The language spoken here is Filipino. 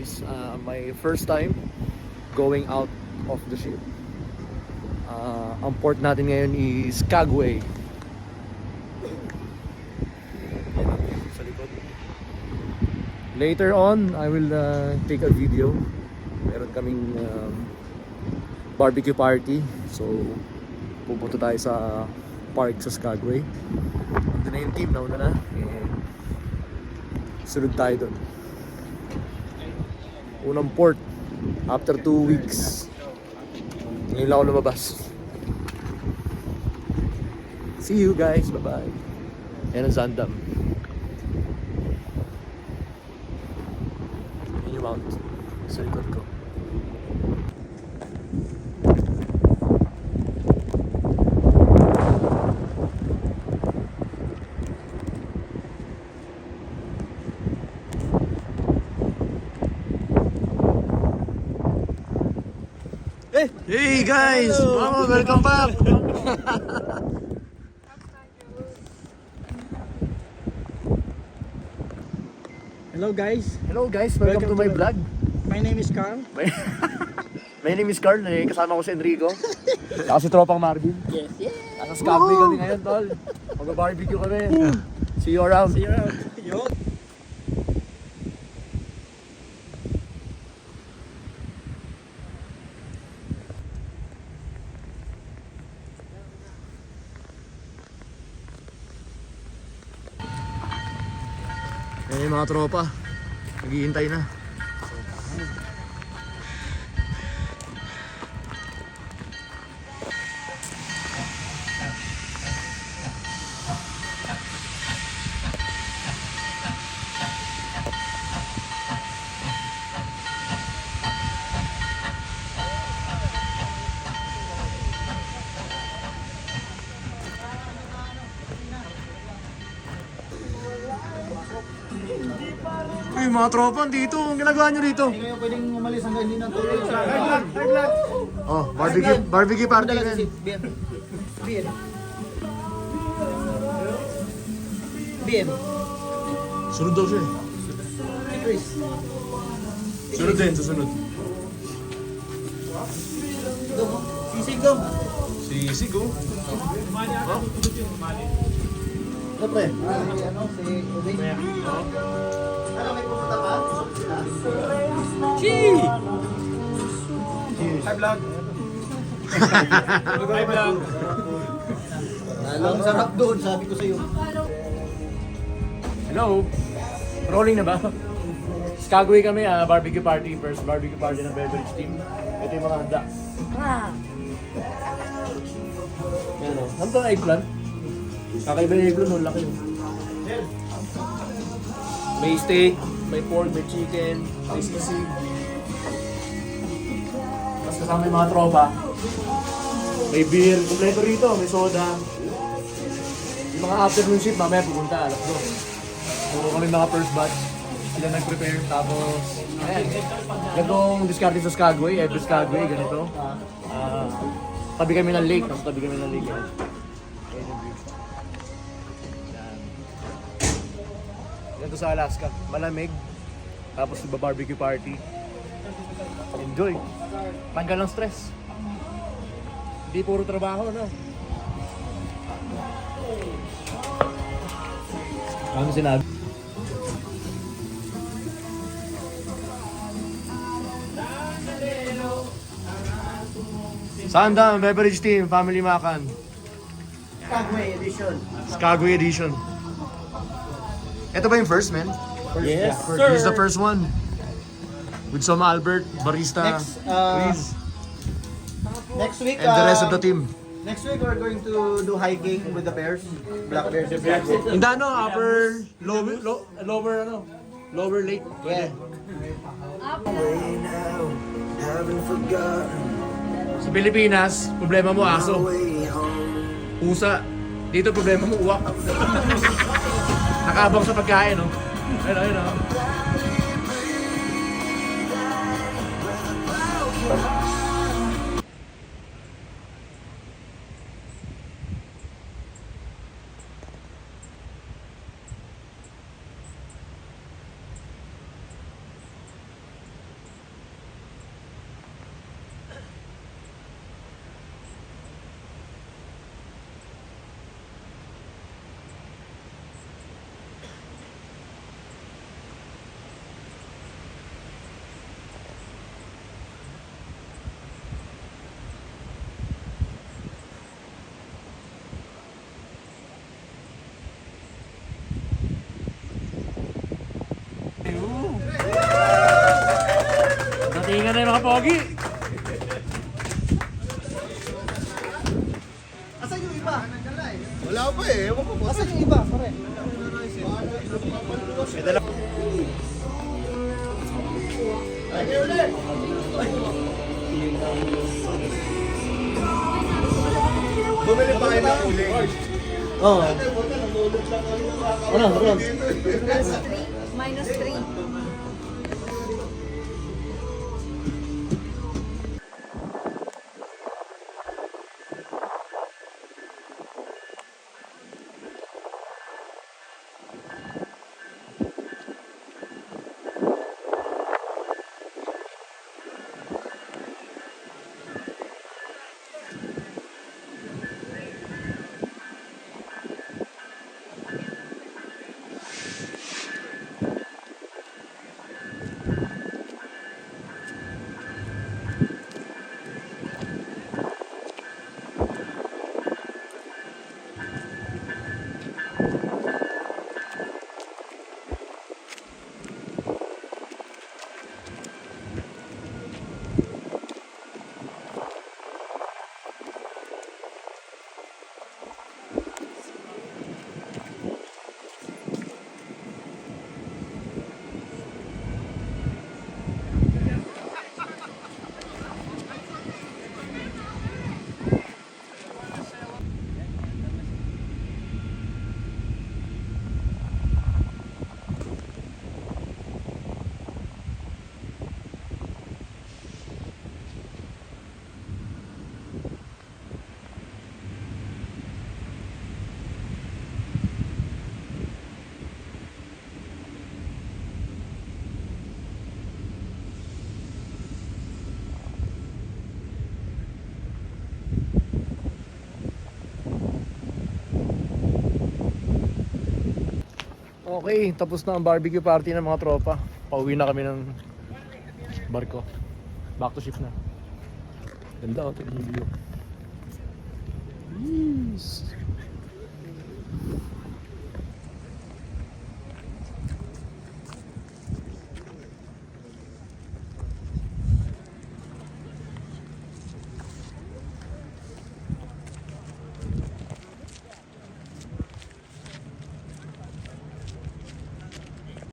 guys, my first time going out of the ship. Ang port natin ngayon is Skagway. Sa likod. Later on, I will take a video. Meron kaming barbecue party. So, pupunta tayo sa park sa Skagway. Ito na yung team, nauna na. And sunod tayo doon. Unang port after 2 weeks. Ngayon lang ako lumabas. See you guys, bye bye. Yan ang Zaandam. Yan yung mount sa likod ko. Hey guys! Wow, welcome back! Hello guys, Welcome to my vlog. my name is Carl. My name is Carl, kasama ko si Enrico. Saka si Tropang Marvin. Yes. Nasa Skagway kami ngayon, tol. Mag-barbecue kami. See you around. See you around. Yo. Yan yung mga tropa. Naghihintay na. Ay, mga tropa, dito. Ang ginagawa nyo dito? Hindi kayo pwedeng umalis hanggang hindi natuloy sa Oh, barbecue party na. Bien. Sunod daw siya eh. Si Chris. Sunod din, susunod. Sisig dong. Si Sigo. Siyempre. Si Ubing. Ano, may pupunta pa? Chee! Hi vlog. Hi vlog. Ang sarap doon, sabi ko sa iyo. Hello? Rolling na ba? Skagway kami, barbecue party. First barbecue party ng beverage team. Ito yung mga handa. Yan o. Ano ito ang eggplant? Kakaiba yung eggplant, ang laki o. May steak, may pork, may chicken, may sisig. Tapos kasama yung mga tropa. May beer, kompleto rito, may soda. Yung mga afternoon shift, mamaya pupunta, alas 2. So kami mga first batch, sila nag-prepare. Tapos, ayan. Gagawang discarte sa Skagway, every Skagway, ganito. Tabi kami ng lake, tapos tabi kami ng lake. Ayan yung view. Ayan. Ganito sa Alaska, malamig. Tapos iba-barbecue party. Enjoy. Tanggal ng stress. Hindi puro trabaho, no? Ano sinabi? Zaandam, beverage team, family makan. Skagway edition. Skagway edition. Ito ba yung first, man? Yes, This is the first one. With some Albert, barista, Please, Next week, and the rest of the team. Next week we're going to do hiking with the bears. Black bears. Hindi ano, upper, lower ano, lower lake. Pwede. Sa Pilipinas, problema mo aso. Pusa. Dito problema mo uwak. Nakabang sa pagkain, no? Ayun, no? Pogi! Asan yung iba? Wala pa eh. Ewan ko po. Asan yung iba, pare? Ay, ulit. Bumili pa kayo ng uling. Oo. Ano? Minus 3. Okay, tapos na ang barbecue party ng mga tropa. Pauwi na kami ng barko. Back to ship na. Ganda, tingnan yung view. Yes.